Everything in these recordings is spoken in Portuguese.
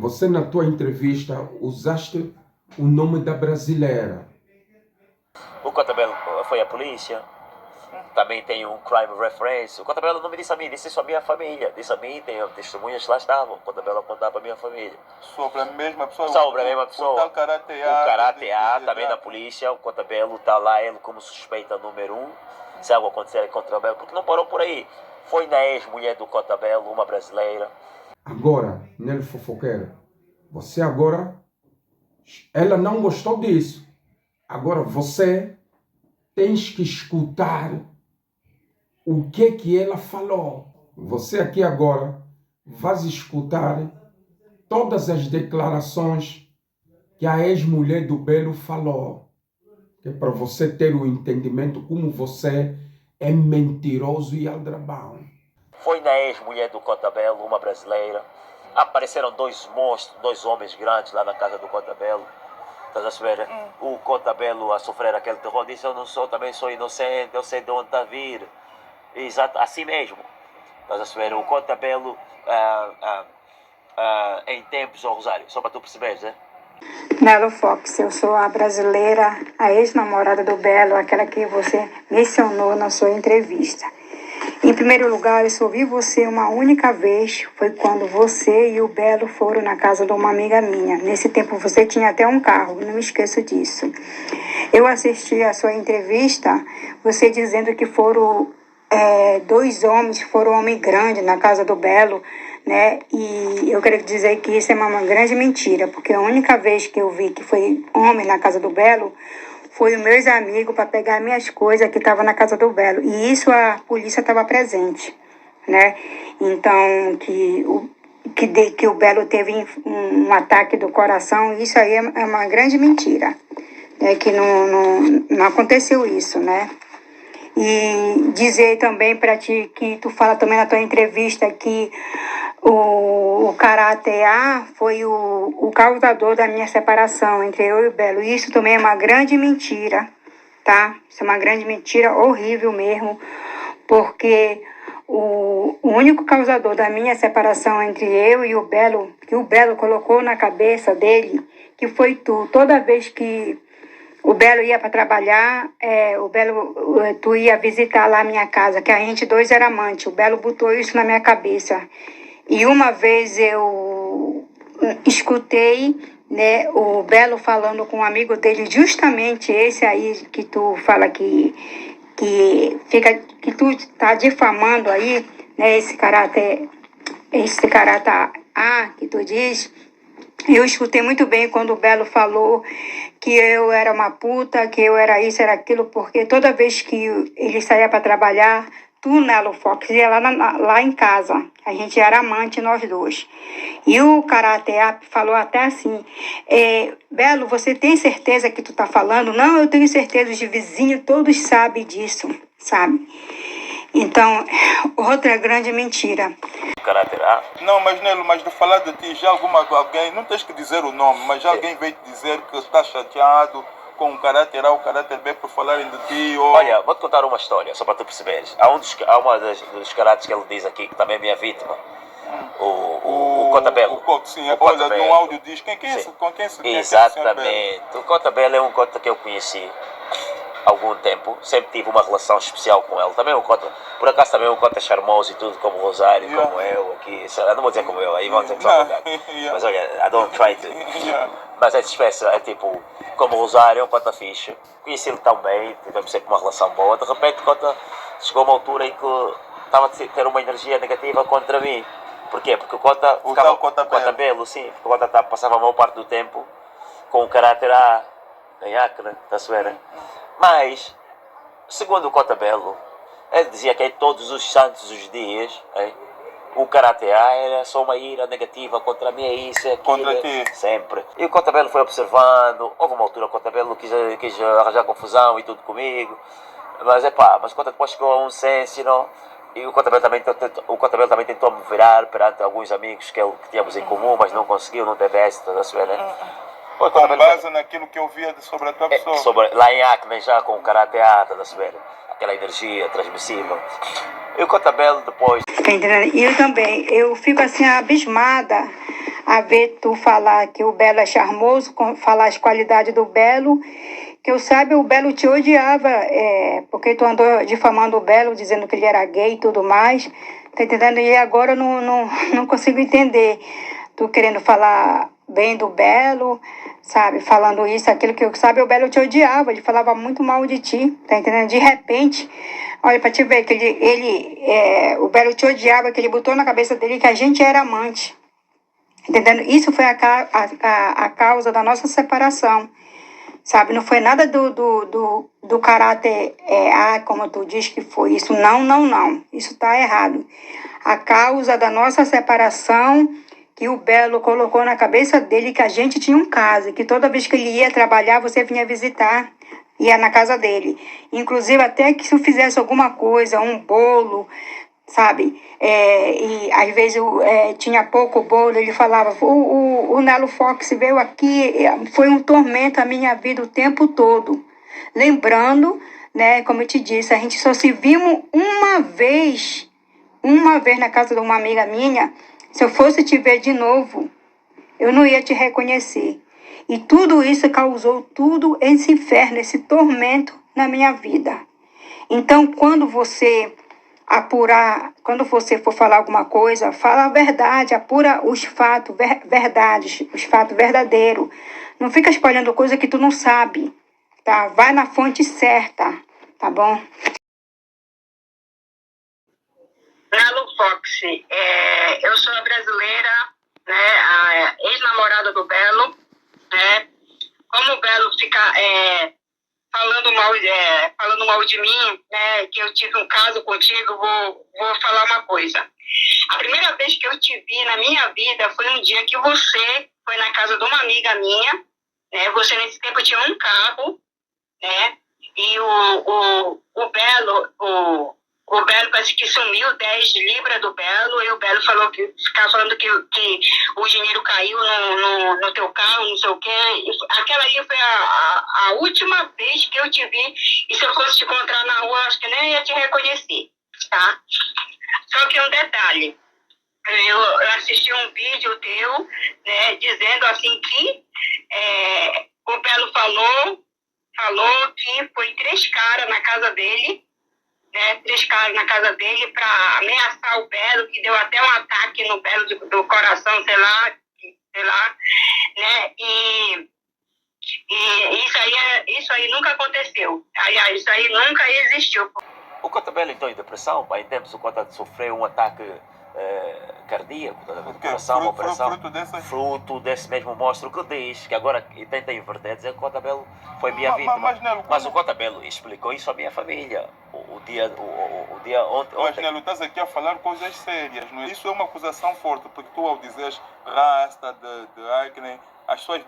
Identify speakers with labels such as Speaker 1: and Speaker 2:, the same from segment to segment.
Speaker 1: Você na tua entrevista usaste o nome da brasileira.
Speaker 2: O Cotabelo foi à polícia. Também tem um crime reference. O Cotabelo não me disse a mim, disse isso à minha família. Disse a mim, tem testemunhas que lá estavam. O Cotabelo apontava para a minha família.
Speaker 3: Sobre a mesma pessoa?
Speaker 2: Sobre a mesma pessoa.
Speaker 3: O tal Karate
Speaker 2: A. O Karate A também na polícia. O Cotabelo está lá, ele como suspeita número 1. Se algo acontecer com o Cotabelo, porque não parou por aí. Foi na ex-mulher do Cotabelo, uma brasileira.
Speaker 1: Agora, Nelo Fofoqueiro, você agora, ela não gostou disso. Agora você tens que escutar o que ela falou. Você aqui agora vais escutar todas as declarações que a ex-mulher do Belo falou. Que é para você ter o entendimento como você é mentiroso e aldrabão.
Speaker 2: Foi na ex-mulher do Cotabelo, uma brasileira. Apareceram dois monstros, dois homens grandes lá na casa do Cotabelo. Estás a saber? O Cotabelo a sofrer aquele terror disse: eu não sou, também sou inocente, eu sei de onde está a vir. Exato, assim mesmo. Estás a saber? O Cotabelo em tempos ao Rosário, só para tu perceberes, né?
Speaker 4: Nelo Fox, eu sou a brasileira, a ex-namorada do Belo, aquela que você mencionou na sua entrevista. Em primeiro lugar, eu só vi você uma única vez, foi quando você e o Belo foram na casa de uma amiga minha. Nesse tempo você tinha até um carro, não me esqueço disso. Eu assisti a sua entrevista, você dizendo que foram dois homens, foram homem grande na casa do Belo, né? E eu quero dizer que isso é uma grande mentira, porque a única vez que eu vi que foi homem na casa do Belo foi os meus amigos para pegar minhas coisas que estavam na casa do Belo. E isso a polícia estava presente, né? Então, que o Belo teve um ataque do coração, isso aí é uma grande mentira. Né? Que não aconteceu isso, né? E dizer também para ti que tu fala também na tua entrevista que o Karate A foi o causador da minha separação entre eu e o Belo. Isso também é uma grande mentira, tá? Isso é uma grande mentira, horrível mesmo, porque o único causador da minha separação entre eu e o Belo, que o Belo colocou na cabeça dele, que foi tu. Toda vez que o Belo ia para trabalhar, tu ia visitar lá a minha casa, que a gente dois era amantes. O Belo botou isso na minha cabeça. E uma vez eu escutei, né, o Belo falando com um amigo dele, justamente esse aí que tu fala que tu tá difamando aí, né, esse caráter A que tu diz. Eu escutei muito bem quando o Belo falou que eu era uma puta, que eu era isso, era aquilo, porque toda vez que ele saía para trabalhar, tu, Nelo Fox, ia lá em casa. A gente era amante, nós dois. E o Karate falou até assim, Belo, você tem certeza que tu tá falando? Não, eu tenho certeza, os vizinhos todos sabem disso, sabe? Então, outra grande mentira.
Speaker 2: Caráter A?
Speaker 3: Não, mas Nelo, mas de falar de ti, já alguém, não tens que dizer o nome, mas já alguém veio te dizer que está chateado com o Caráter A, o Caráter B por falarem de ti? Ou...
Speaker 2: Olha, vou-te contar uma história, só para tu perceberes. Há uma dos caráteres que ele diz aqui, que também é minha vítima. O Cotabelo.
Speaker 3: Sim, olha, no áudio diz, com quem se
Speaker 2: Exatamente. O Cotabelo é um cota que eu conheci há algum tempo, sempre tive uma relação especial com ele. Também um cota, por acaso também um cota charmoso e tudo, como o Rosário, como eu aqui. Eu não vou dizer como eu, aí vão dizer que sou mas olha, I don't try to. Mas essa espécie é tipo, como o Rosário, é um cota fixe. Conheci-lo tão bem, tivemos sempre uma relação boa. De repente, o cota chegou a uma altura em que estava a ter uma energia negativa contra mim. Porquê? Porque o Cota ficava com o Belo, sim, porque o Cota passava a maior parte do tempo com o Caráter A em Acre, está-se a ver? Mas, segundo o Cota Belo, ele dizia que todos os santos os dias, o Karate A era só uma ira negativa contra mim, é isso, é aquilo,
Speaker 3: contra ti.
Speaker 2: Sempre. E o Cota Belo foi observando, houve uma altura que o Cota Belo quis arranjar confusão e tudo comigo, mas mas o Cota depois chegou a um senso, não? E o Cotabelo também tentou me virar perante alguns amigos que tínhamos em comum, mas não conseguiu, não teve êxito, tá a ver, né?
Speaker 3: Com base naquilo que eu via sobre a tua pessoa.
Speaker 2: Lá em Acme, já com o Karate A, tá a ver? Aquela energia transmissível. E o Cotabelo depois...
Speaker 4: Tá entendendo? E eu também, eu fico assim abismada a ver tu falar que o Belo é charmoso, falar as qualidades do Belo, que eu saiba, o Belo te odiava, porque tu andou difamando o Belo, dizendo que ele era gay e tudo mais, tá entendendo? E agora eu não consigo entender. Tu querendo falar bem do Belo, sabe? Falando isso, aquilo que eu sabe, o Belo te odiava, ele falava muito mal de ti, tá entendendo? De repente, olha, pra te ver que o Belo te odiava, que ele botou na cabeça dele que a gente era amante, entendendo? Isso foi a causa da nossa separação, sabe? Não foi nada do caráter, como tu diz que foi isso. Não. Isso tá errado. A causa da nossa separação que o Belo colocou na cabeça dele que a gente tinha um caso, que toda vez que ele ia trabalhar, você vinha visitar, ia na casa dele. Inclusive, até que se eu fizesse alguma coisa, um bolo, sabe? E às vezes tinha pouco bolo, ele falava, o Nelo Fox veio aqui, foi um tormento a minha vida o tempo todo. Lembrando, né, como eu te disse, a gente só se vimos uma vez na casa de uma amiga minha. Se eu fosse te ver de novo, eu não ia te reconhecer. E tudo isso causou tudo esse inferno, esse tormento na minha vida. Então, quando você for falar alguma coisa, fala a verdade, apura os fatos, verdades, os fatos verdadeiros. Não fica espalhando coisa que tu não sabe, tá? Vai na fonte certa, tá bom?
Speaker 5: Nelo Fox, eu sou a brasileira, né, a ex-namorada do Belo, né? Como o Belo fica falando mal de mim, né, que eu tive um caso contigo, vou falar uma coisa. A primeira vez que eu te vi na minha vida foi um dia que você foi na casa de uma amiga minha, né? Você nesse tempo tinha um carro, né? E o Belo parece que sumiu 10 libras do Belo, e o Belo ficava falando que o dinheiro caiu no teu carro, não sei o quê. Aquela ali foi a última vez que eu te vi, e se eu fosse te encontrar na rua, acho que nem ia te reconhecer, tá? Só que um detalhe, eu assisti um vídeo teu, né, dizendo assim que o Belo falou que foi 3 caras na casa dele, né, 3 caras na casa dele para ameaçar o Belo, que deu até um ataque no Belo do coração, sei lá, né, e isso aí nunca aconteceu. Aliás, isso aí nunca existiu.
Speaker 2: O Cota Belo entrou em depressão, pá, em tempos o Cota sofreu um ataque cardíaco, coração, uma operação, fruto desse mesmo monstro que diz, que agora tenta inverter, dizer que o Cota Belo foi minha vítima. Mas o Cota Belo explicou isso à minha família, o dia ontem.
Speaker 3: Mas Nelo, estás aqui a falar coisas sérias, não é? Isso é uma acusação forte, porque tu ao dizeres rasta, de acne, as pessoas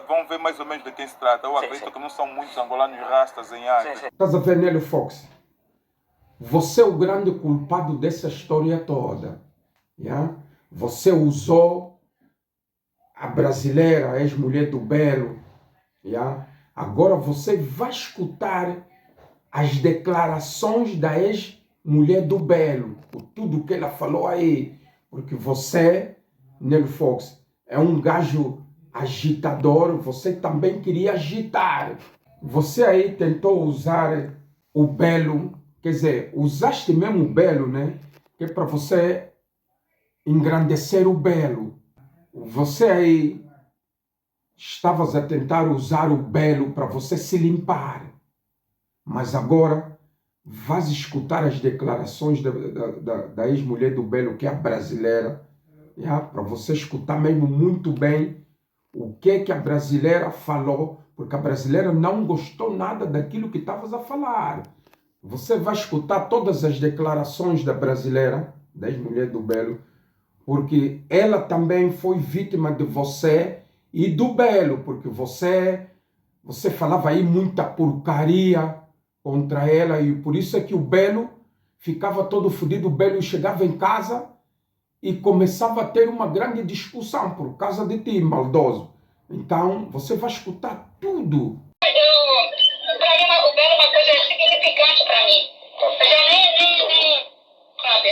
Speaker 3: vão ver mais ou menos de quem se trata. Eu acredito que não são muitos angolanos rastas em acne.
Speaker 1: Estás a ver, Nelo Fox? Você é o grande culpado dessa história toda. Yeah? Você usou a brasileira, a ex-mulher do Belo. Yeah? Agora você vai escutar as declarações da ex-mulher do Belo, por tudo que ela falou aí. Porque você, Nelo Fox, é um gajo agitador, você também queria agitar. Você aí tentou usar o Belo, quer dizer, usaste mesmo o Belo, né? Que é para você engrandecer o Belo. Você aí estavas a tentar usar o Belo para você se limpar. Mas agora vais escutar as declarações da ex-mulher do Belo, que é a brasileira, para você escutar mesmo muito bem o que a brasileira falou, porque a brasileira não gostou nada daquilo que estavas a falar. Você vai escutar todas as declarações da brasileira, da ex-mulher do Belo, porque ela também foi vítima de você e do Belo, porque você falava aí muita porcaria contra ela, e por isso é que o Belo ficava todo fodido. O Belo chegava em casa e começava a ter uma grande discussão por causa de ti, maldoso. Então, você vai escutar tudo.
Speaker 5: Para mim, o Belo é uma coisa significante para mim. Eu já nem sabe,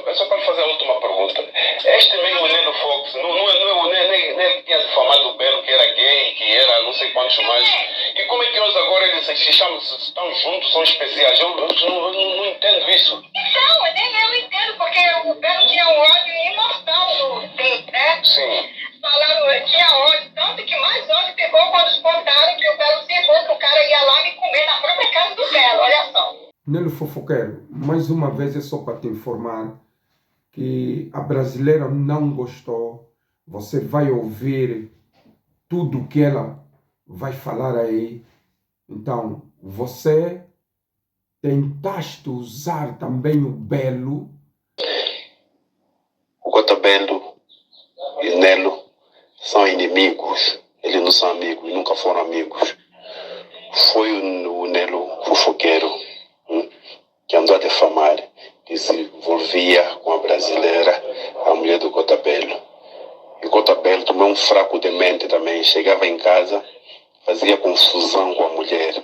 Speaker 6: É só para fazer a última pergunta. Este mesmo Nelo Fox Fox, nem tinha difamado o Belo que era gay, que era não sei quantos mais. E como é que hoje agora eles se chamam, se estão juntos, são especiais? Eu não entendo isso.
Speaker 5: Então, nem eu entendo, porque o Belo tinha um ódio imortal dele, né?
Speaker 6: Sim.
Speaker 5: Falaram, tinha ódio, tanto que mais ódio pegou quando contaram que o Belo se foi, que o cara ia lá me comer na própria casa do Belo, olha só.
Speaker 1: Nelo fofoqueiro, mais uma vez é só para te informar que a brasileira não gostou. Você vai ouvir tudo que ela vai falar aí. Então, você tentaste usar também o Belo.
Speaker 6: O Cota Belo e o Nelo são inimigos. Eles não são amigos, nunca foram amigos. Foi o Nelo fofoqueiro que andou a defamar, que se envolvia com a brasileira, a mulher do Cota Belo. E o Cota Belo tomou um fraco de mente também. Chegava em casa, fazia confusão com a mulher.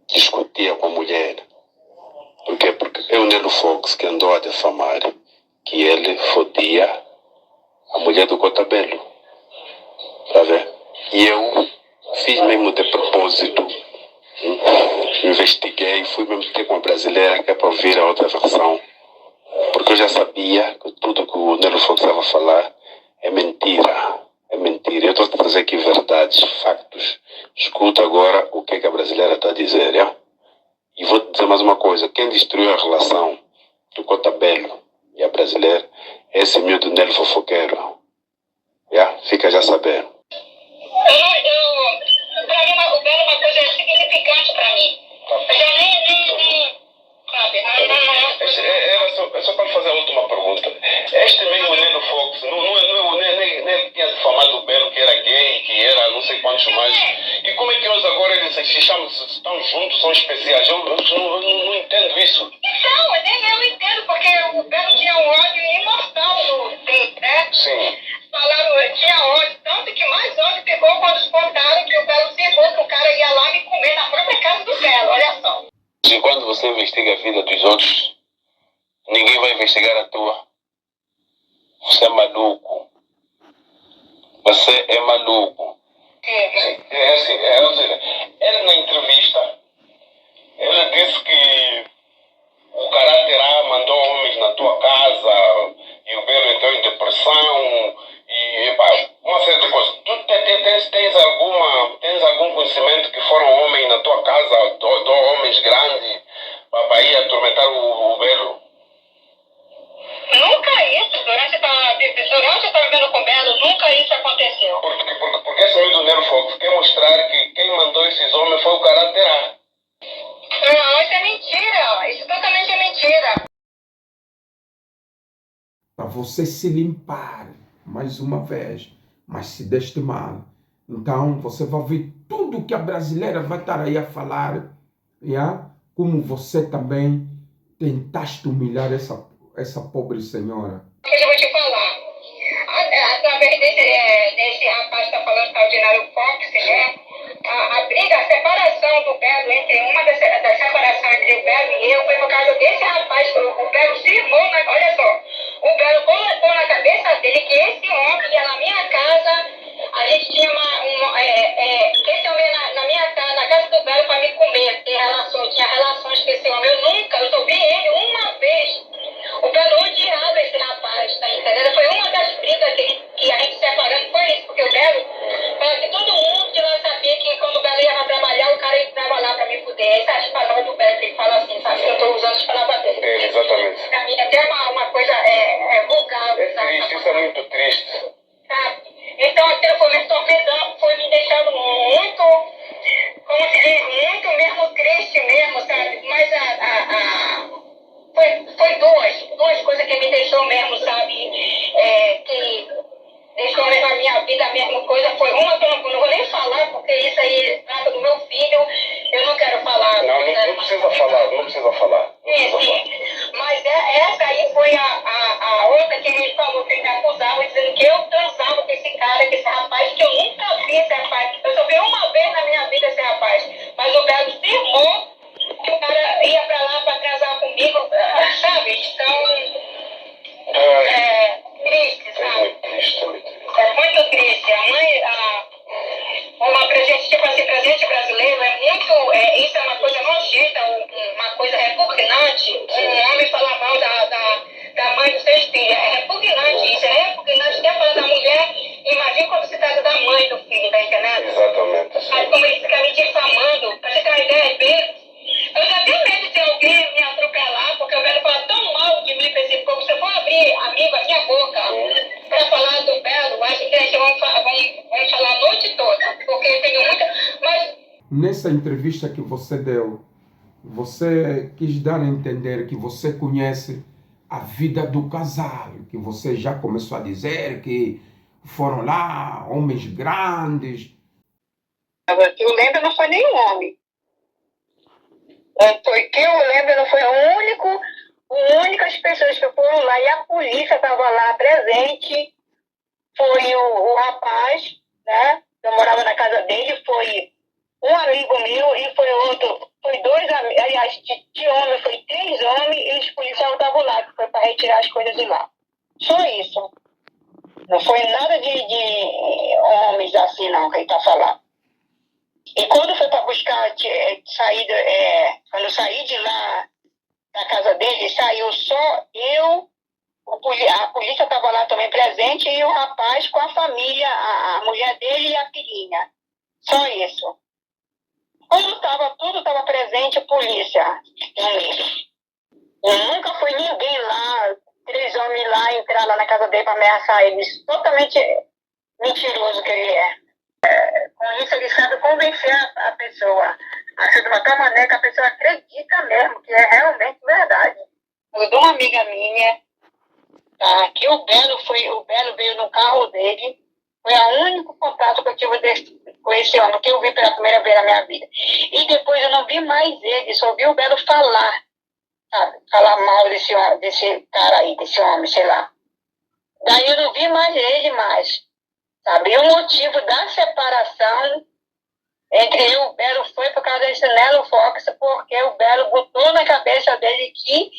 Speaker 6: Discutia com a mulher. Por quê? Porque é o Nelo Fox que andou a defamar que ele fodia a mulher do Cota Belo. Tá vendo? E eu fiz mesmo de propósito. Investiguei, fui mesmo ter com a brasileira que é para ouvir a outra versão. Porque eu já sabia que tudo que o Nelo Fox estava a falar é mentira. É mentira. Eu estou a trazer aqui verdades, factos. Escuta agora o que a brasileira está a dizer. É? E vou te dizer mais uma coisa. Quem destruiu a relação do Cota Belo e a brasileira é esse miúdo Nelo fofoqueiro. Fica já sabendo.
Speaker 5: Pra mim, o Belo é uma coisa significante pra mim. Eu já nem sabe,
Speaker 6: É só para fazer a última pergunta. Este mesmo Nelo Fox, nem tinha difamado o Belo que era gay, que era não sei quantos mais. E como é que hoje agora eles se chamam, se estão juntos, são especiais? Eu não entendo isso.
Speaker 5: Então, nem eu entendo, porque o Belo tinha um ódio imortal dele, né?
Speaker 6: Sim.
Speaker 5: Falaram, tinha ódio, tanto que mais ódio pegou quando contaram que o Belo se foi, que o cara ia lá me comer na própria casa do Belo, olha só.
Speaker 6: E quando você investiga a vida dos outros, ninguém vai investigar a tua. Você é maluco. Você é maluco. Sim, ele na entrevista, ele disse que o caráter A mandou homens na tua casa e o Belo entrou em depressão e uma série de coisas. Tu tens algum conhecimento que foram homens na tua casa, dois homens grandes, para ir atormentar o Belo?
Speaker 5: Nunca isso, durante eu estava vivendo com o Belo, nunca isso aconteceu.
Speaker 6: Porque esse meio do Nelo Fox quer mostrar que quem mandou esses homens foi o caráter A.
Speaker 5: Não, isso é mentira, isso totalmente é mentira.
Speaker 1: Para você se limpar mais uma vez, mas se deste mal. Então você vai ver tudo que a brasileira vai estar aí a falar, como você também tentaste humilhar essa pobre senhora.
Speaker 5: Eu vou te falar, através desse rapaz que está falando, tal de Nelo Fox, né? A briga, a separação do Belo, uma das separações entre o Belo e eu, foi por causa desse rapaz. O Belo cismou, olha só, o Belo colocou na cabeça dele que esse homem ia na minha casa, a gente tinha esse homem na minha casa, na casa do Belo, para me comer, tinha relações com esse homem. Eu só vi ele uma vez. O Belo odiava esse rapaz, tá entendendo? Foi uma das brigas que a gente separando, foi isso, porque o Belo, que todo mundo de lá sabia que quando o Belo ia pra trabalhar, o cara entrava lá pra me fuder. Essas palavras do Belo que ele fala assim, sabe? Eu tô usando as palavras dele.
Speaker 6: É, exatamente.
Speaker 5: Pra mim, até uma coisa vulgar.
Speaker 6: É triste, isso é muito triste.
Speaker 5: Sabe? Então aquilo foi me tormentando, foi me deixando muito, como se diz, muito mesmo triste mesmo, sabe? Mas foi duas coisas que me deixou mesmo, sabe? Que deixou na minha vida a mesma coisa. Foi uma que eu não vou nem falar, porque isso aí trata do meu filho, eu não quero falar.
Speaker 6: Não precisa falar.
Speaker 5: Sim. Mas essa aí foi a outra que me falou, que ele me acusava, dizendo que eu transava com esse cara, com esse rapaz, que eu nunca vi esse rapaz. Eu só vi uma vez na minha vida esse rapaz. Mas o Belo firmou que o cara ia pra lá pra transar comigo, sabe? Então, triste,
Speaker 1: nessa entrevista que você deu, você quis dar a entender que você conhece a vida do casal, que você já começou a dizer que foram lá homens grandes.
Speaker 5: Que eu lembro não foi nenhum homem. Foi que eu lembro não foi únicas pessoas que foram lá e a polícia estava lá presente. Foi o rapaz, né? Eu morava na casa dele, foi um amigo meu e foi outro, foi 2 amigos, aliás, de homem, foi 3 homens e os policiais estavam lá, que foi para retirar as coisas de lá. Só isso. Não foi nada de homens assim, não, que ele está falando. E quando foi para buscar quando eu saí de lá, da casa dele, saiu só eu, a polícia estava lá também presente e o rapaz com a família, a mulher dele e a filhinha. Só isso. Quando tudo estava presente, a polícia no meio. Nunca foi ninguém lá, 3 homens lá, entrar lá na casa dele para ameaçar eles. Totalmente mentiroso que ele é. Com isso ele sabe convencer a pessoa. Acho de uma tal maneira que a pessoa acredita mesmo, que é realmente verdade. Eu de uma amiga minha, tá, que o Belo veio no carro dele, foi o único contato que eu tive com esse homem, que eu vi pela primeira vez na minha vida. E depois eu não vi mais ele, só vi o Belo falar, sabe? Falar mal desse cara aí, desse homem, sei lá. Daí eu não vi mais ele mais, sabe? E o motivo da separação entre eu e o Belo foi por causa desse Nelo Fox, porque o Belo botou na cabeça dele que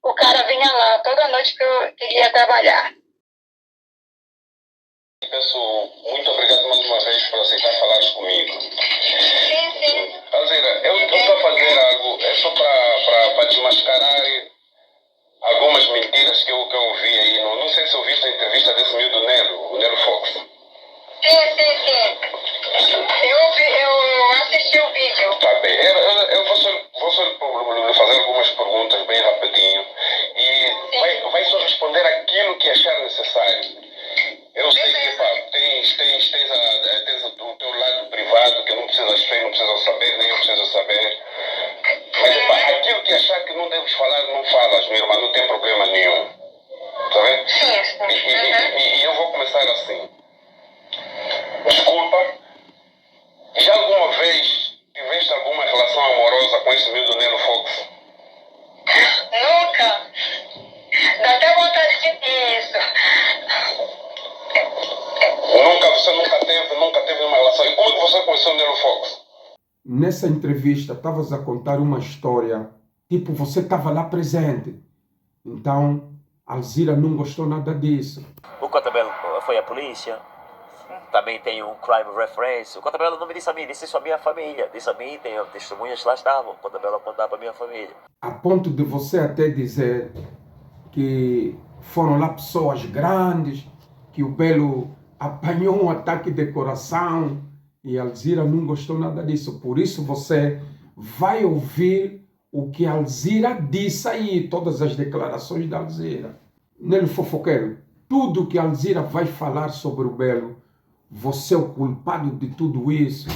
Speaker 5: o cara vinha lá toda noite que eu queria trabalhar.
Speaker 6: Peço muito obrigado mais uma vez por aceitar falar comigo.
Speaker 5: Sim.
Speaker 6: Alzira, eu estou a fazer algo, é só para desmascarar algumas mentiras que eu ouvi aí. Não sei se ouviste a entrevista desse miúdo Nelo, o Nelo Fox.
Speaker 5: Sim. Eu assisti o vídeo.
Speaker 6: Tá bem, eu vou só lhe fazer algumas perguntas bem rapidinho e vai só responder aquilo que achar necessário. Eu sei que tens o teu lado privado que não precisam saber, nem eu preciso saber. Mas aquilo que achar que não deves falar, não falas, minha irmã, não tem problema nenhum. Tá vendo?
Speaker 5: Sim.
Speaker 6: E eu vou começar assim. Desculpa, já alguma vez tiveste alguma relação amorosa com esse miúdo Nelo Fox?
Speaker 5: Nunca. Dá até vontade de ter isso.
Speaker 6: Você nunca teve uma relação. E quando você conheceu o Nelo Fox?
Speaker 1: Nessa entrevista, estavas a contar uma história, tipo, você estava lá presente. Então, Alzira não gostou nada disso.
Speaker 2: O Cotabelo foi à polícia. Também tem um crime reference. O Cotabelo não me disse a mim, disse isso à minha família. Disse a mim, tem testemunhas que lá estavam. O Cotabelo contava para a minha família.
Speaker 1: A ponto de você até dizer que foram lá pessoas grandes, que o Belo apanhou um ataque de coração e Alzira não gostou nada disso. Por isso você vai ouvir o que Alzira disse aí, todas as declarações da Alzira. Nele fofoqueiro, tudo que Alzira vai falar sobre o Belo, você é o culpado de tudo isso.